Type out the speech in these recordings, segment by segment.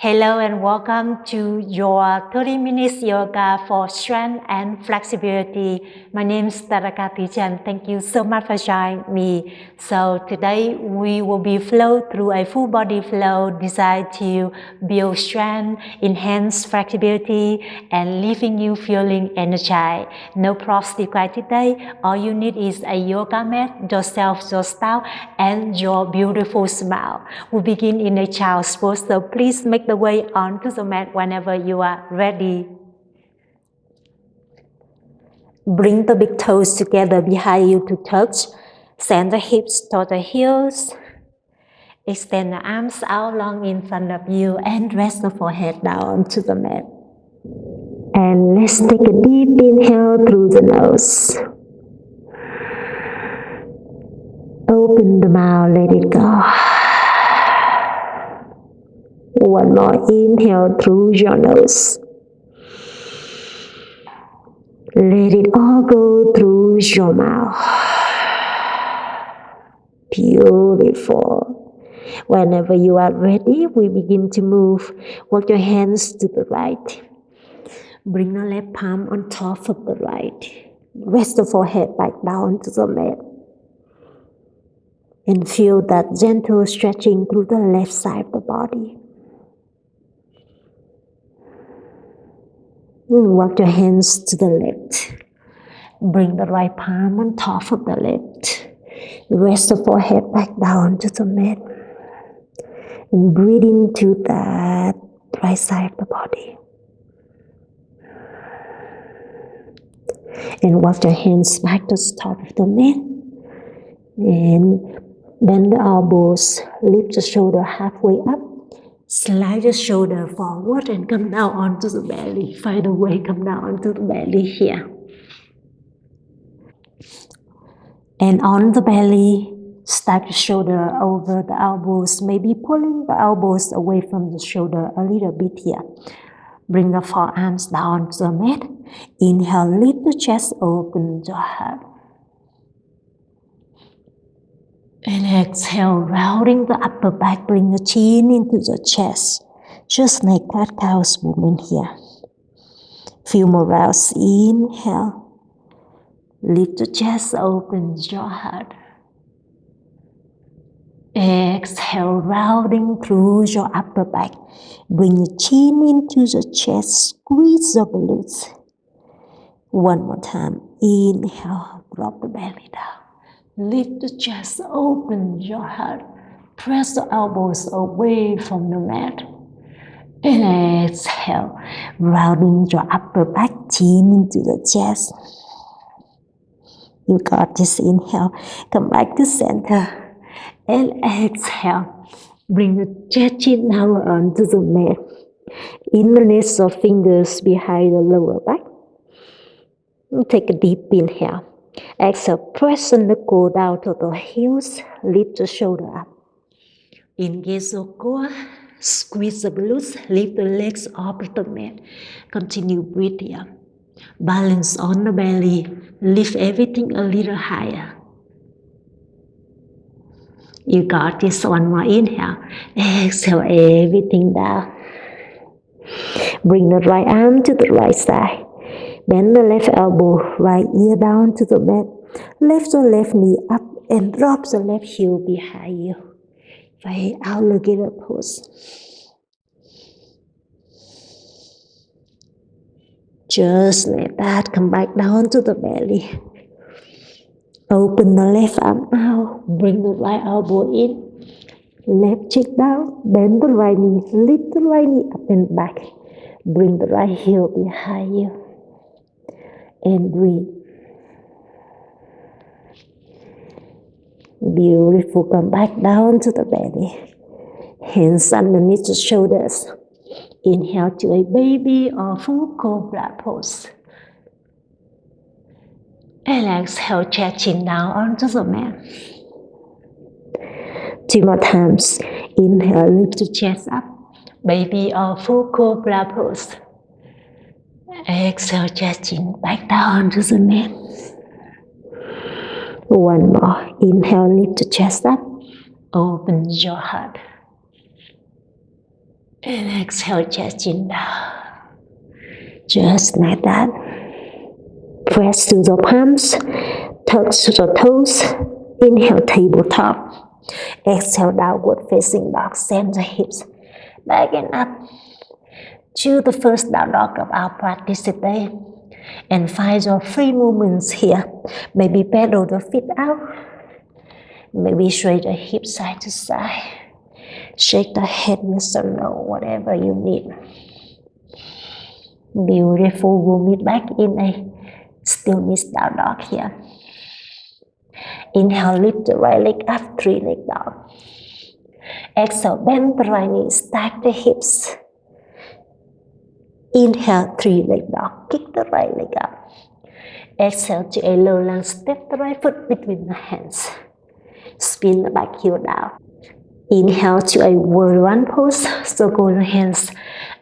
Hello and welcome to your 30 minutes yoga for strength and flexibility. My name is Taraka Tichan. Thank you so much for joining me. So today we will be flow through a full body flow designed to build strength, enhance flexibility, and leaving you feeling energized. No props required today. All you need is a yoga mat, yourself, your style, and your beautiful smile. We begin in a child's pose, so please make the way onto the mat whenever you are ready. Bring the big toes together behind you to touch. Send the hips toward the heels. Extend the arms out long in front of you and rest the forehead down onto the mat. And let's take a deep inhale through the nose. Open the mouth, let it go. One more inhale through your nose. Let it all go through your mouth. Beautiful. Whenever you are ready, we begin to move. Walk your hands to the right. Bring the left palm on top of the right. Rest the forehead back down to the mat. And feel that gentle stretching through the left side of the body. Walk your hands to the left. Bring the right palm on top of the left. Rest the forehead back down to the mat. And breathe into that right side of the body. And walk your hands back to the top of the mat. And bend the elbows. Lift the shoulder halfway up. Slide the shoulder forward and come down onto the belly. Find a way, come down onto the belly here. And on the belly, stack the shoulder over the elbows, maybe pulling the elbows away from the shoulder a little bit here. Bring the forearms down to the mat. Inhale, lift the chest, open your heart. And exhale, rounding the upper back, bring the chin into the chest. Just like that cow's movement here. Few more rounds. Inhale. Lift the chest, open your heart. Exhale, rounding through your upper back. Bring the chin into the chest, squeeze the glutes. One more time. Inhale, drop the belly down. Lift the chest, open your heart. Press the elbows away from the mat. And exhale, rounding your upper back, chin into the chest. You got this. Inhale, come back to center. And exhale, bring the chest chin down onto the mat. Interlace your fingers behind the lower back. Take a deep inhale. Exhale, press the knuckle down to the heels. Lift the shoulder up. Engage your core. Squeeze the glutes. Lift the legs off the mat. Continue breathing. Balance on the belly. Lift everything a little higher. You got this. One more inhale. Exhale everything down. Bring the right arm to the right side. Bend the left elbow, right ear down to the mat. Lift the left knee up and drop the left heel behind you. Find alligator pose. Just like that, come back down to the belly. Open the left arm out, bring the right elbow in. Left cheek down, bend the right knee, lift the right knee up and back. Bring the right heel behind you. And breathe. Beautiful. Come back down to the belly. Hands underneath the shoulders. Inhale to a baby or full cobra pose. And exhale, chest chin down onto the mat. 2 more times. Inhale, lift the chest up. Baby or full cobra pose. Exhale, chest chin back down to the mat. One more. Inhale, lift the chest up. Open your heart. And exhale, chest chin down. Just like that. Press to the palms, touch to the toes. Inhale, tabletop. Exhale, downward facing dog. Send the hips back and up to the first down dog of our practice today. And find your free movements here. Maybe pedal the feet out. Maybe sway the hips side to side. Shake the head, yes or no, whatever you need. Beautiful. We'll meet back in a stillness down dog here. Inhale, lift the right leg up, 3-leg dog. Exhale, bend the right knee, stack the hips. Inhale, 3-leg dog, kick the right leg up. Exhale to a low lunge, step the right foot between the hands. Spin the back heel down. Inhale to a warrior one pose, circle the hands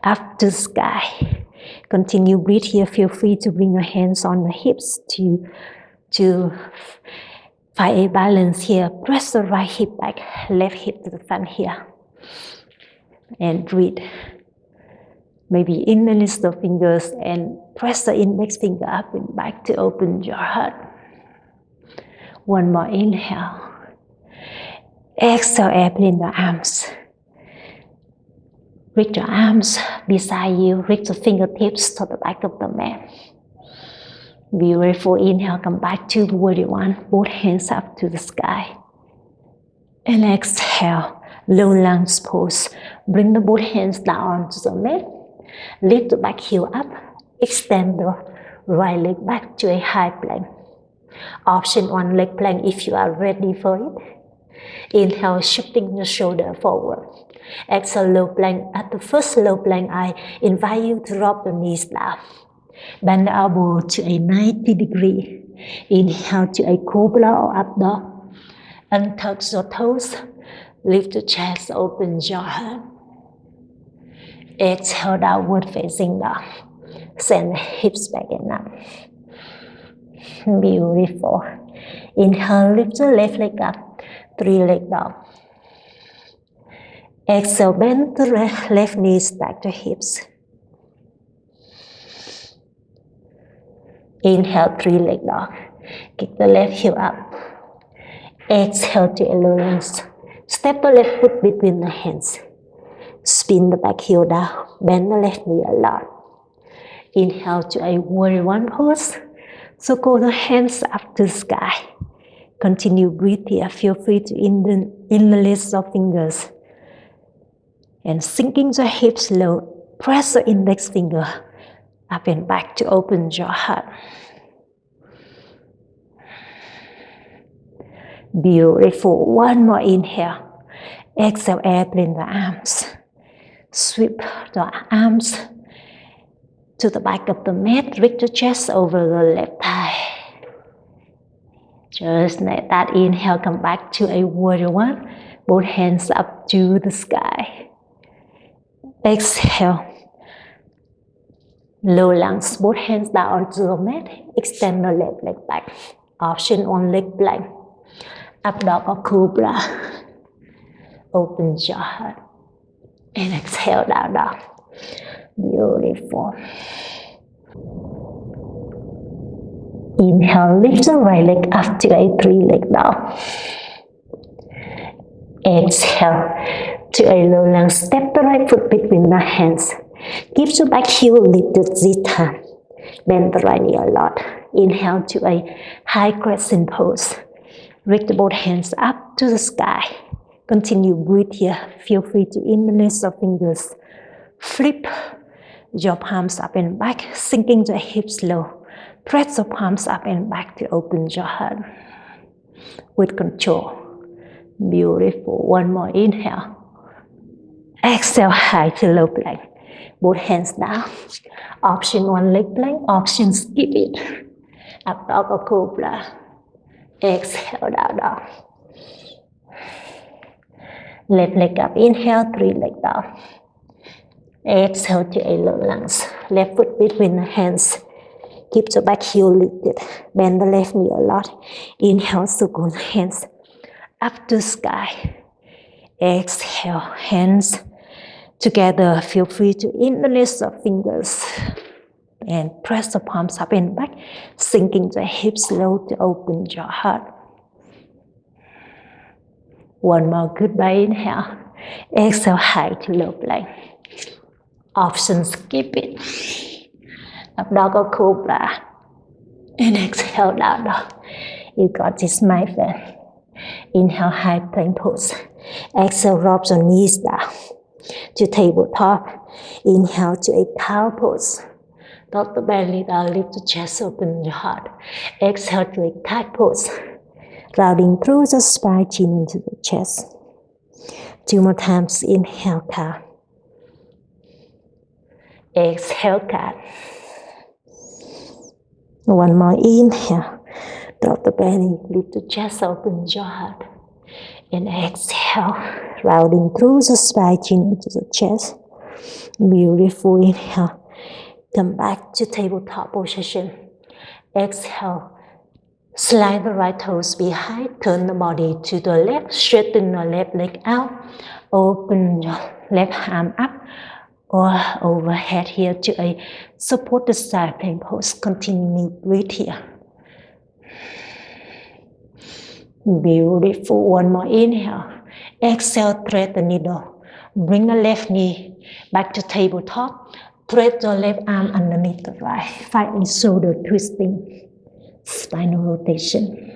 up to the sky. Continue, breathe here. Feel free to bring your hands on the hips to find a balance here. Press the right hip back, left hip to the front here. And breathe. Maybe interlace the fingers and press the index finger up and back to open your heart. One more inhale. Exhale, airplane the arms. Reach your arms beside you. Reach the fingertips to the back of the mat. Beautiful. Inhale, come back to the warrior one. Both hands up to the sky. And exhale, low lunge pose. Bring the both hands down onto the mat. Lift the back heel up. Extend the right leg back to a high plank. Option one leg plank if you are ready for it. Inhale, shifting the shoulder forward. Exhale, low plank. At the first low plank, I invite you to drop the knees down. Bend the elbow to a 90 degree. Inhale to a cobra or up dog. Untouch your toes. Lift the chest, open your heart. Exhale, downward facing dog. Send the hips back and up. Beautiful. Inhale, lift the left leg up. 3-leg dog. Exhale, bend the left knee, stack the hips. Inhale, 3-leg dog. Kick the left heel up. Exhale to a low lunge. Step the left foot between the hands. Spin the back heel down. Bend the left knee a lot. Inhale to a warrior one pose. Circle the hands up to the sky. Continue, breathe here. Feel free to interlace your fingers. And sinking the hips low. Press the index finger up and back to open your heart. Beautiful. One more inhale. Exhale, airplane the arms. Sweep the arms to the back of the mat. Reach the chest over the left thigh. Just like that. Inhale, come back to a warrior one. Both hands up to the sky. Exhale. Low lunge. Both hands down onto the mat. Extend the left leg back. Option on leg plank. Up dog or cobra. Open your heart. And exhale, down dog. Beautiful. Inhale, lift the right leg up to a 3-leg dog. Exhale to a low lunge. Step the right foot between the hands. Keep the back heel lifted this time. Bend the right knee a lot. Inhale to a high crescent pose. Reach both hands up to the sky. Continue, breathe here. Feel free to interlace your fingers. Flip your palms up and back, sinking the hips low. Press your palms up and back to open your heart. With control. Beautiful. One more inhale. Exhale, high to low plank. Both hands down. Option one leg plank. Option skip it. Up dog or cobra. Exhale, down dog. Left leg up. Inhale, 3-leg dog. Exhale to a low lunge. Left foot between the hands. Keep the back heel lifted. Bend the left knee a lot. Inhale, circle the hands up to sky. Exhale, hands Together, feel free to interlace the fingers and press the palms up and back, sinking the hips low to open your heart. One more goodbye inhale. Exhale, high to low plank. Option skip it. Up dog or cobra. And exhale, down dog. You got this, my friend. Inhale, high plank pose. Exhale, drop your knees down to tabletop. Inhale to a cow pose. Drop the belly down, lift the chest, open your heart. Exhale to a cat pose. Rounding through the spine, chin into the chest. 2 more times. Inhale, cow. Exhale, cat. One more inhale. Drop the belly, lift the chest, open your heart. And exhale, rounding through the spine, chin into the chest. Beautiful. Inhale. Come back to tabletop position. Exhale. Slide the right toes behind. Turn the body to the left. Straighten the left leg out. Open your left arm up or overhead here to a supported side plank pose. Continue breathe here. Beautiful. One more inhale. Exhale, thread the needle. Bring the left knee back to tabletop. Thread the left arm underneath the right. Find a shoulder twisting. Spinal rotation.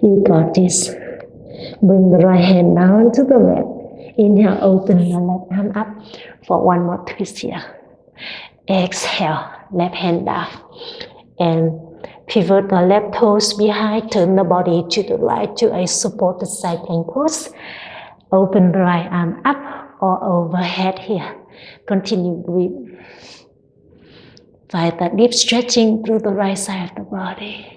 You got this. Bring the right hand down to the left. Inhale, open the left arm up for one more twist here. Exhale, left hand down. And pivot the left toes behind. Turn the body to the right to a supported side plank pose. Open the right arm up or overhead here. Continue breathe. Find that deep stretching through the right side of the body.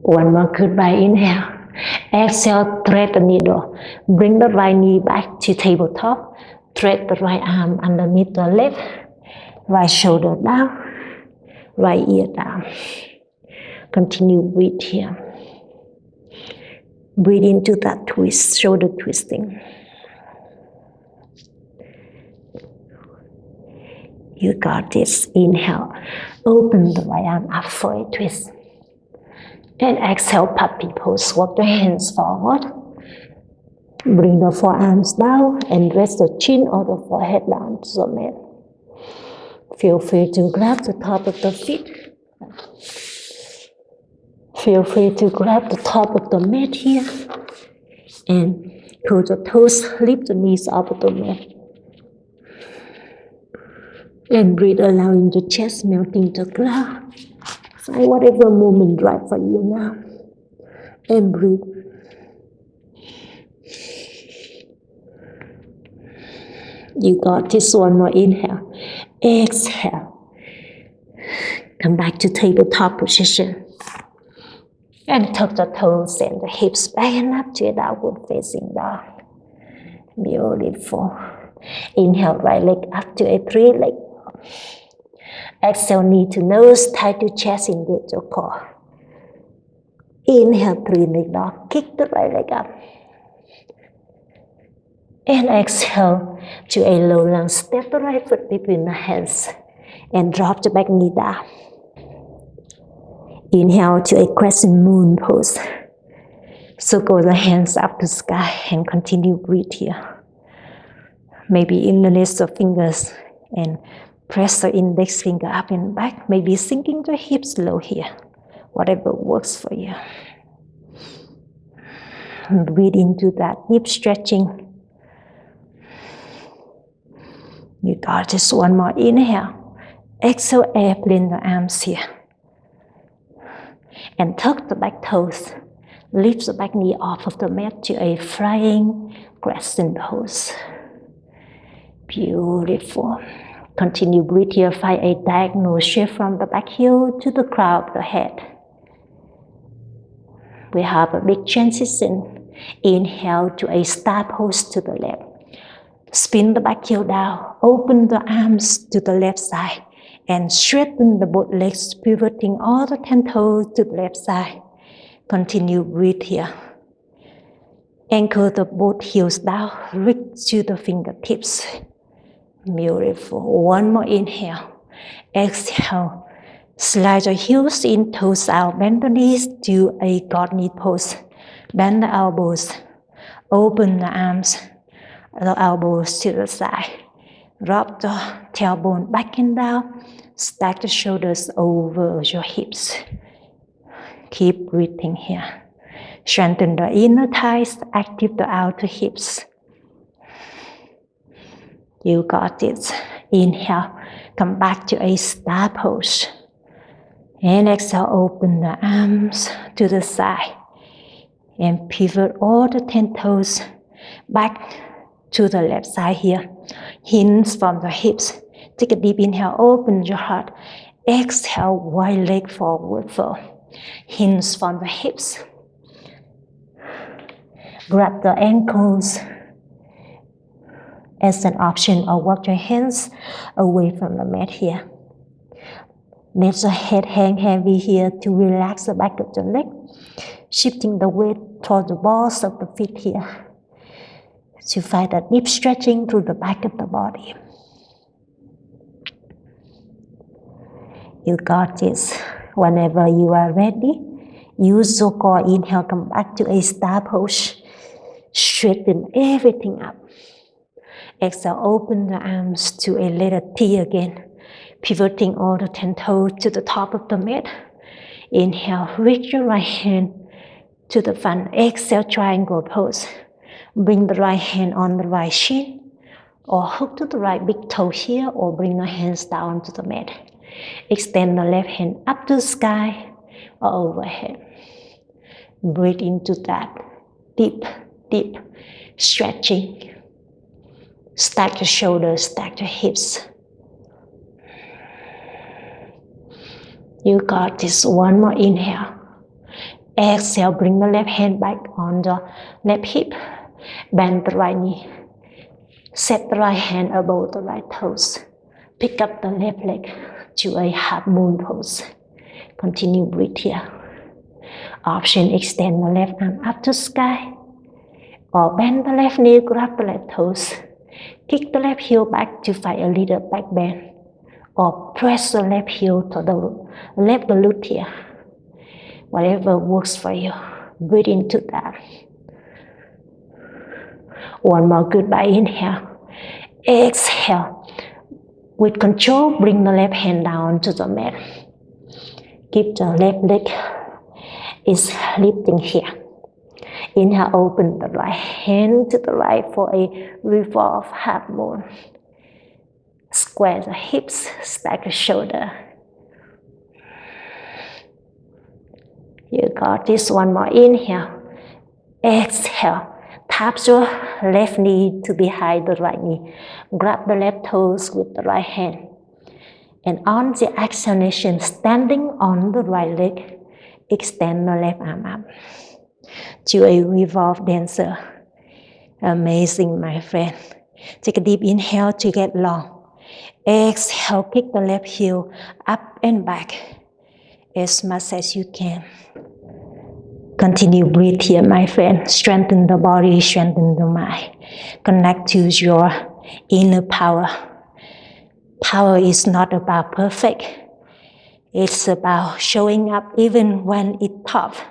One more goodbye inhale. Exhale, thread the needle. Bring the right knee back to tabletop. Thread the right arm underneath the left. Right shoulder down. Right ear down. Continue breathe here. Breathe into that twist, shoulder twisting. You got this. Inhale. Open the right arm up for a twist. And exhale, puppy pose. Walk the hands forward. Bring the forearms down and rest the chin or the forehead down to the mat. Feel free to grab the top of the feet. Feel free to grab the top of the mat here. And curl the toes, lift the knees up of the mat. And breathe, allowing the chest melting the ground. Find whatever movement right for you now. And breathe. You got this. One more inhale. Exhale. Come back to tabletop position. And tuck the toes and the hips back and up to a downward facing dog. Beautiful. Inhale, right leg up to a 3-leg. Exhale, knee to nose, tie to chest, engage your core. Inhale, 3-leg dog. Kick the right leg up. And exhale to a low lunge. Step the right foot between the hands and drop the back knee down. Inhale to a crescent moon pose. Circle the hands up to sky and continue breathe here. Maybe interlace the fingers and press the index finger up and back. Maybe sinking the hips low here. Whatever works for you. Breathe into that deep stretching. You got this. One more inhale. Exhale, airplane the arms here. And tuck the back toes. Lift the back knee off of the mat to a flying crescent pose. Beautiful. Continue breathe here. Find a diagonal shape from the back heel to the crown of the head. We have a big transition. Inhale to a star pose to the left. Spin the back heel down. Open the arms to the left side. And straighten the both legs, pivoting all the 10 toes to the left side. Continue, breathe here. Anchor the both heels down, reach to the fingertips. Beautiful. One more inhale. Exhale. Slide your heels in, toes out. Bend the knees to a God knee pose. Bend the elbows. Open the arms. The elbows to the side. Drop the tailbone back and down. Stack the shoulders over your hips. Keep breathing here. Strengthen the inner thighs, active the outer hips. You got it. Inhale, come back to a star pose. And exhale, open the arms to the side. And pivot all the 10 toes back to the left side here. Hinge from the hips. Take a deep inhale, open your heart. Exhale, wide leg forward fold. Hinge from the hips. Grab the ankles as an option, or walk your hands away from the mat here. Let your head hang heavy here to relax the back of the neck, shifting the weight toward the balls of the feet here to find a deep stretching through the back of the body. You got this. Whenever you are ready, use your core. Inhale, come back to a star pose. Straighten everything up. Exhale, open the arms to a letter T again. Pivoting all the 10 toes to the top of the mat. Inhale, reach your right hand to the front. Exhale, triangle pose. Bring the right hand on the right shin, or hook to the right big toe here, or bring the hands down to the mat. Extend the left hand up to the sky or overhead. Breathe into that deep stretching. Stack your shoulders, stack your hips. You got this. One more inhale. Exhale, bring the left hand back on the left hip. Bend the right knee. Set the right hand above the right toes. Pick up the left leg to a half moon pose. Continue, breathe here. Option, extend the left arm up to the sky. Or bend the left knee, grab the left toes. Kick the left heel back to find a little back bend. Or press the left heel to the left glute here. Whatever works for you. Breathe into that. One more goodbye inhale. Exhale. With control, bring the left hand down to the mat. Keep the left leg is lifting here. Inhale, open the right hand to the right for a revolve half moon. Square the hips, stack the shoulder. You got this. One more inhale. Exhale. Tap your left knee to behind the right knee. Grab the left toes with the right hand. And on the exhalation, standing on the right leg, extend the left arm up to a revolve dancer. Amazing, my friend. Take a deep inhale to get long. Exhale, kick the left heel up and back as much as you can. Continue, breathe here, my friend. Strengthen the body, strengthen the mind. Connect to your inner power. Power is not about perfect. It's about showing up even when it's tough.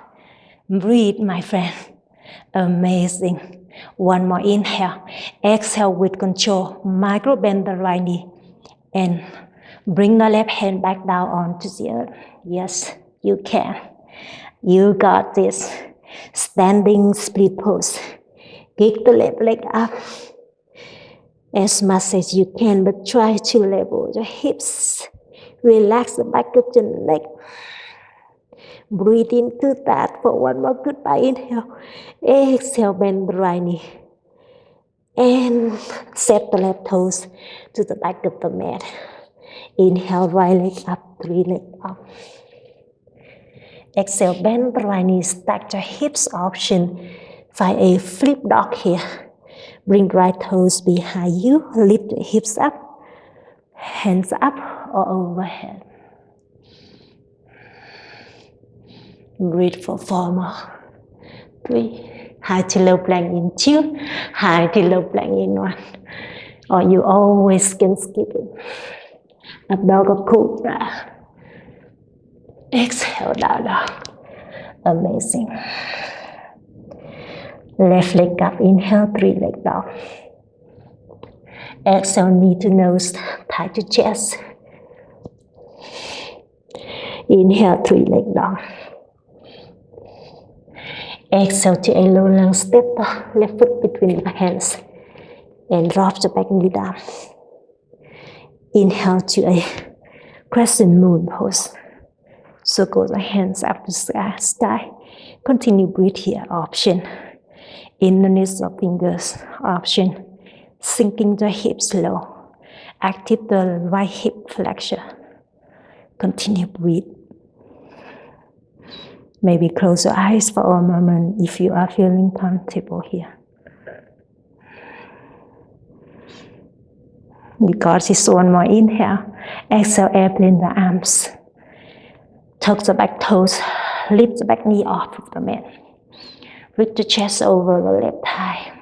Breathe, my friend. Amazing. One more inhale. Exhale with control. Micro bend the right knee. And bring the left hand back down onto the earth. Yes, you can. You got this. Standing split pose. Kick the left leg up as much as you can, but try to level your hips. Relax the back of your neck. Breathe into that for one more goodbye inhale. Exhale, bend the right knee. And set the left toes to the back of the mat. Inhale, right leg up, three leg up. Exhale, bend the right knee, stack your hips option. Find a flip dog here. Bring right toes behind you, lift the hips up, hands up or overhead. Breathe for 4 more. 3. High to low plank in 2. High to low plank in 1. Or you always can skip it. Up dog or cobra. Exhale, down dog. Amazing. Left leg up, inhale, 3 leg down. Exhale, knee to nose, thigh to chest. Inhale, 3 leg down. Exhale to a low lunge step, left foot between the hands. And drop the back knee down. Inhale to a crescent moon pose. Circle the hands up to sky. Continue breathe here, option. Underneath the fingers, option. Sinking the hips low. Active the right hip flexor. Continue breathe. Maybe close your eyes for a moment if you are feeling comfortable here. You got this. One more inhale. Exhale, airplane the arms. Tuck the back toes. Lift the back knee off of the mat. Reach the chest over the left thigh.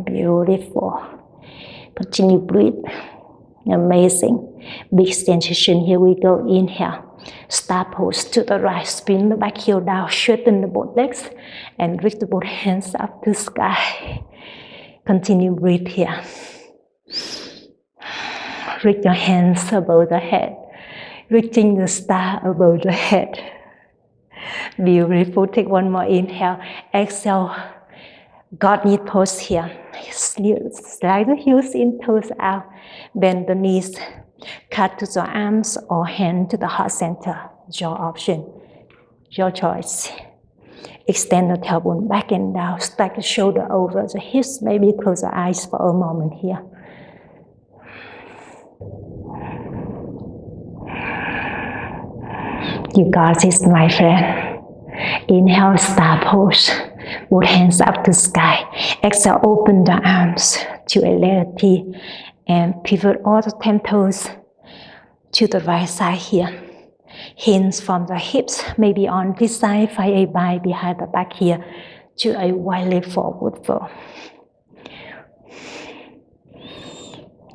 Beautiful. Continue breathe. Amazing. Big extension. Here we go. Inhale. Star pose to the right. Spin the back heel down. Straighten the both legs. And reach the both hands up to sky. Continue breathe here. Reach your hands above the head. Reaching the star above the head. Beautiful. Take one more inhale. Exhale. God knee pose here. Slide the heels in, toes out. Bend the knees. Cut to the arms or hand to the heart center. Your option. Your choice. Extend the tailbone back and down. Stack the shoulder over the hips. Maybe close the eyes for a moment here. You got this, my friend. Inhale, star pose. Both hands up to sky. Exhale, open the arms to a letter T. And pivot all the 10 toes to the right side here. Hands from the hips, maybe on this side, find a bind behind the back here to a wide leg forward fold.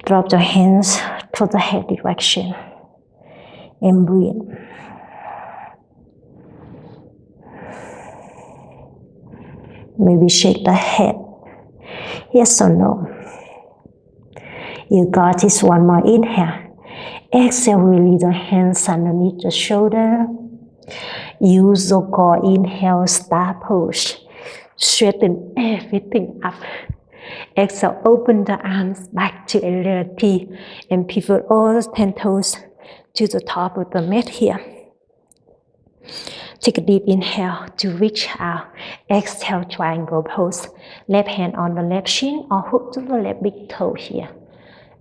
Drop your hands to the head direction and breathe. Maybe shake the head. Yes or no? You got this. One more inhale. Exhale, release the hands underneath the shoulder. Use the core. Inhale, star pose. Straighten everything up. Exhale, open the arms back to a letter T and pivot all the 10 toes to the top of the mat here. Take a deep inhale to reach out. Exhale, triangle pose. Left hand on the left shin or hook to the left big toe here.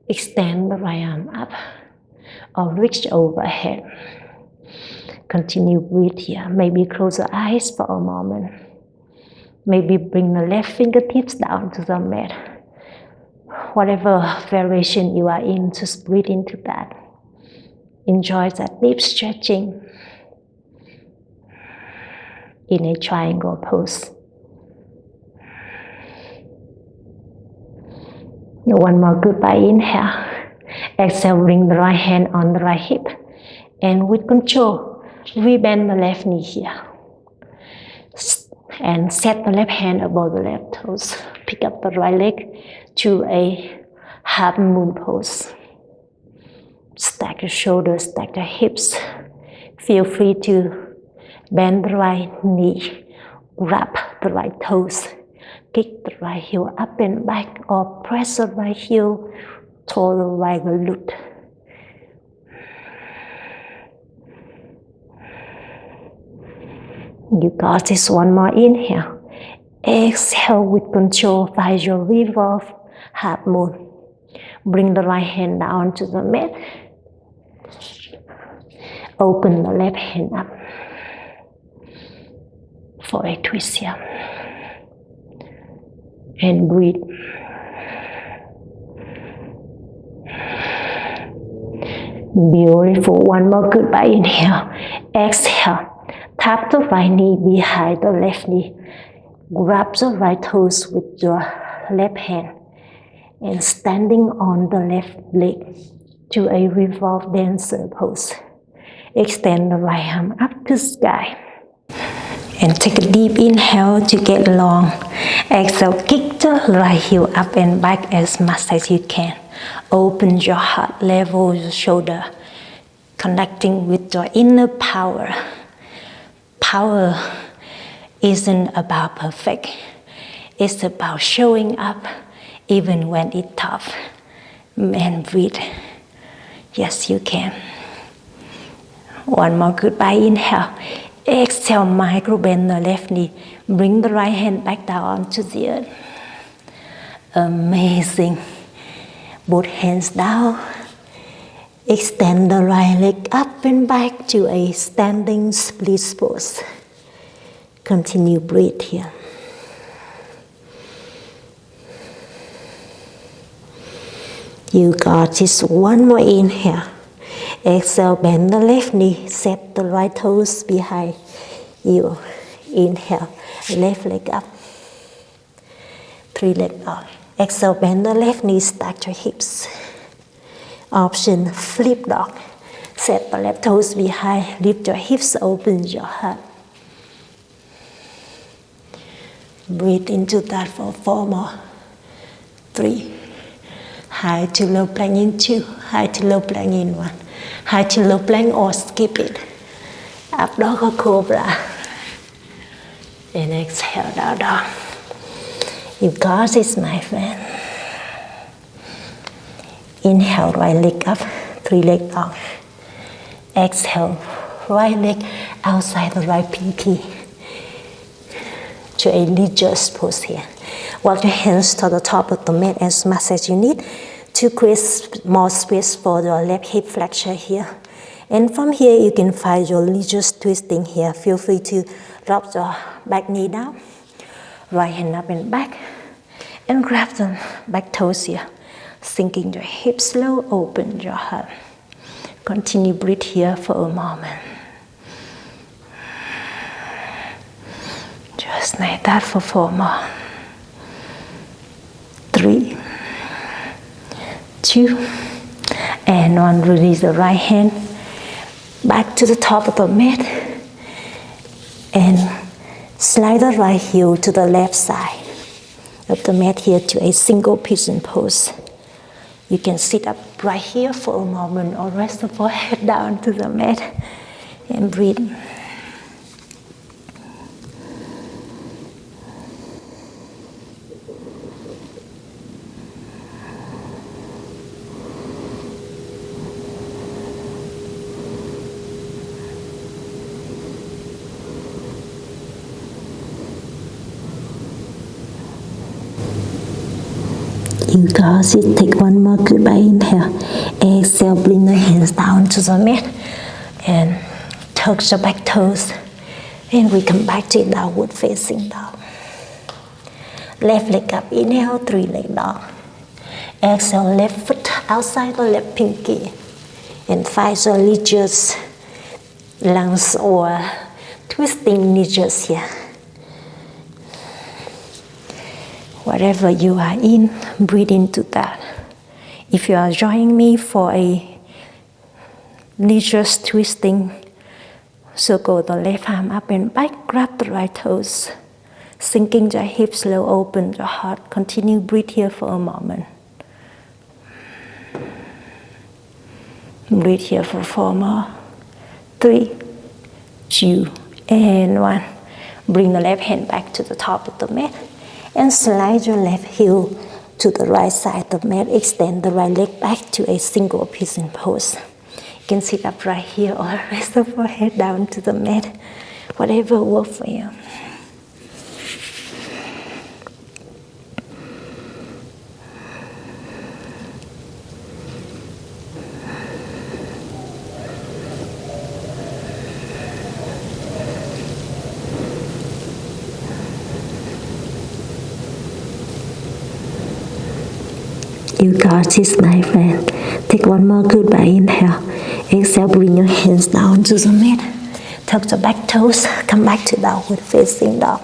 Extend the right arm up or reach overhead. Continue breathe here. Maybe close your eyes for a moment. Maybe bring the left fingertips down to the mat. Whatever variation you are in, just breathe into that. Enjoy that deep stretching in a triangle pose. One more goodbye inhale. Exhale, bring the right hand on the right hip. And with control, rebend the left knee here. And set the left hand above the left toes. Pick up the right leg to a half moon pose. Stack the shoulders, stack the hips. Feel free to bend the right knee, grab the right toes, kick the right heel up and back, or press the right heel toward the right glute. You got this. One more inhale. Exhale with control. Find your revolve half moon. Bring the right hand down to the mat. Open the left hand up for a twist here. And breathe. Beautiful. One more goodbye inhale. Exhale. Tap the right knee behind the left knee. Grab the right toes with your left hand and standing on the left leg to a revolve dancer pose. Extend the right arm up to sky. And take a deep inhale to get long. Exhale, kick the right heel up and back as much as you can. Open your heart, level your shoulder, connecting with your inner power. Power isn't about perfect. It's about showing up even when it's tough. And breathe. Yes, you can. One more goodbye inhale. Exhale, micro bend the left knee. Bring the right hand back down onto the earth. Amazing. Both hands down. Extend the right leg up and back to a standing split pose. Continue breathe here. You got this. One more inhale. Exhale, bend the left knee, set the right toes behind you. Inhale, left leg up. 3 leg up. Exhale, bend the left knee, stack your hips. Option, flip dog. Set the left toes behind, lift your hips, open your heart. Breathe into that for 4 more. 3. High to low plank in 2. High to low plank in 1. High to low plank or skip it. Up dog or cobra. And exhale, down dog. You got this, my friend. Inhale, right leg up, 3 leg dog. Exhale, right leg outside the right pinky to a religious pose here. Walk your hands to the top of the mat as much as you need to create more space for your left hip flexor here. And from here, you can find your religious twisting here. Feel free to drop your back knee down, right hand up and back, and grab the back toes here. Sinking your hips low, open your heart. Continue breathe here for a moment. Just like that for 4 more. 3, 2, and 1. Release the right hand back to the top of the mat and slide the right heel to the left side of the mat here to a single pigeon pose. You can sit up right here for a moment or rest the forehead down to the mat and breathe. You got it. Take 1 more goodbye inhale. Exhale, bring the hands down to the mat and tuck your back toes. And we come back to downward facing dog. Left leg up, inhale, 3 leg dog. Exhale, left foot outside the left pinky. And find your religious lunge or twisting religious here. Whatever you are in, breathe into that. If you are joining me for a religious twisting, circle the left arm up and back, grab the right toes. Sinking your hips low, open your heart. Continue breathe here for a moment. Breathe here for 4 more. 3, 2, and 1. Bring the left hand back to the top of the mat. And slide your left heel to the right side of the mat. Extend the right leg back to a single pigeon pose. You can sit up right here or rest the forehead down to the mat. Whatever works for you. You got this, my friend. Take 1 more goodbye inhale. Exhale, bring your hands down to the mat. Tuck the back toes, come back to downward facing dog.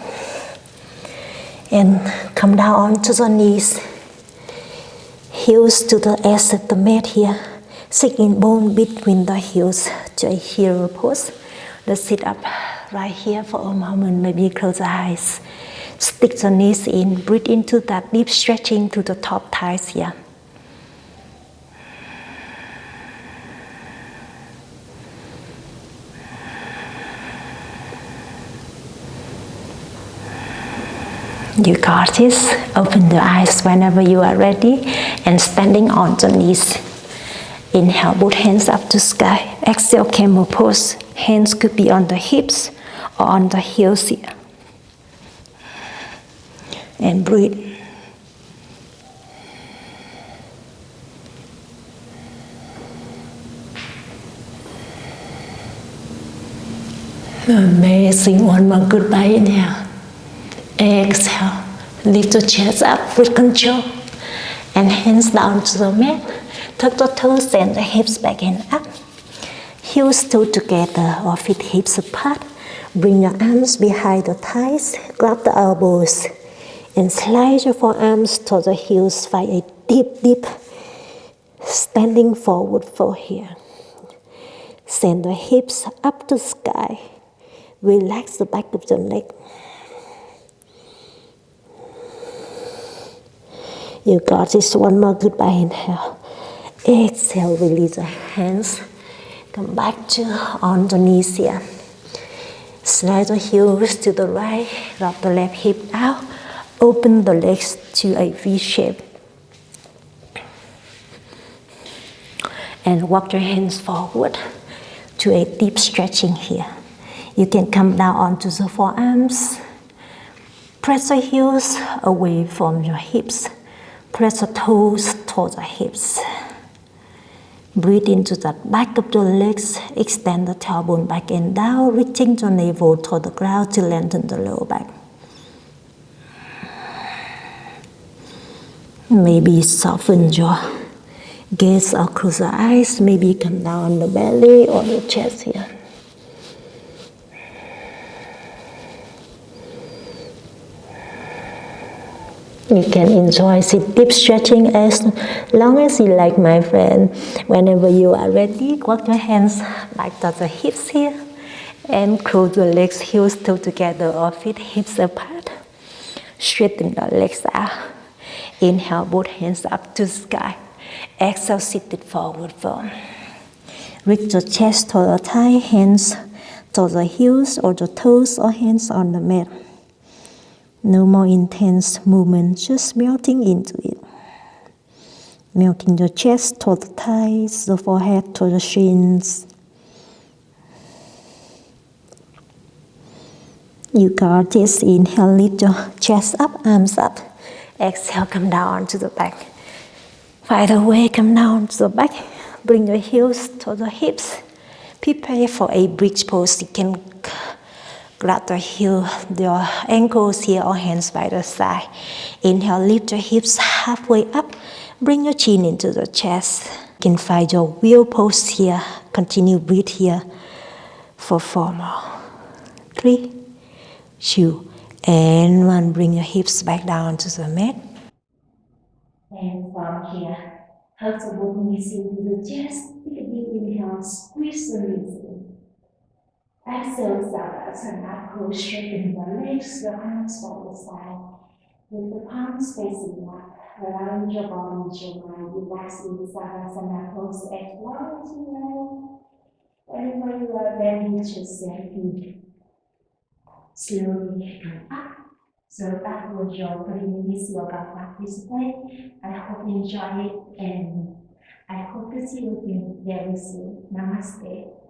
And come down onto the knees. Heels to the edge of the mat here. Sitting bone between the heels to a hero pose. Let's sit up right here for a moment. Maybe close the eyes. Stick the knees in. Breathe into that deep stretching to the top thighs here. You got this. Open the eyes whenever you are ready and standing on the knees. Inhale, both hands up to sky. Exhale, camel pose. Hands could be on the hips or on the heels here. And breathe. Amazing. One more goodbye. Inhale. Exhale. Lift the chest up with control. And hands down to the mat. Tuck the toes and the hips back and up. Heels toe together or feet hips apart. Bring your arms behind the thighs. Grab the elbows. And slide your forearms to the heels. Find a deep standing forward fold here. Send the hips up to the sky. Relax the back of the neck. You got this. One more goodbye. Inhale. Exhale, release the hands. Come back to on the knees here. Slide the heels to the right. Drop the left hip out. Open the legs to a V shape. And walk your hands forward to a deep stretching here. You can come down onto the forearms. Press the heels away from your hips. Press the toes towards the hips. Breathe into the back of the legs. Extend the tailbone back and down, reaching the navel toward the ground to lengthen the lower back. Maybe soften your gaze or close the eyes. Maybe come down on the belly or the chest here. You can enjoy deep stretching as long as you like, my friend. Whenever you are ready, walk your hands back to the hips here and close the legs, heels toe together or feet hips apart. Straighten the legs out. Inhale, both hands up to the sky. Exhale, seated forward fold. Reach the chest to the thigh, hands to the heels or the toes or hands on the mat. No more intense movement, just melting into it. Melting the chest to the thighs, the forehead to the shins. You got this. Inhale, lift your chest up, arms up. Exhale, come down onto the back. Find a way, come down to the back. Bring your heels to the hips. Prepare for a bridge pose. You can grab the heel, your ankles here or hands by the side. Inhale, lift your hips halfway up. Bring your chin into the chest. You can find your wheel pose here. Continue breathe here for 4 more. 3, 2, and 1. Bring your hips back down to the mat. And from here, hug the both knees into the chest. Take a deep inhale, squeeze the knees in. Exhale, Savasana, push straighten the legs, your arms by the side. With the palms facing up, allowing your body to mind relax in the Savasana pose as long as you like. Whenever you are ready, just gently, slowly come up. So that was your 3 minutes yoga practice today. I hope you enjoy it and I hope to see you again very soon. Namaste.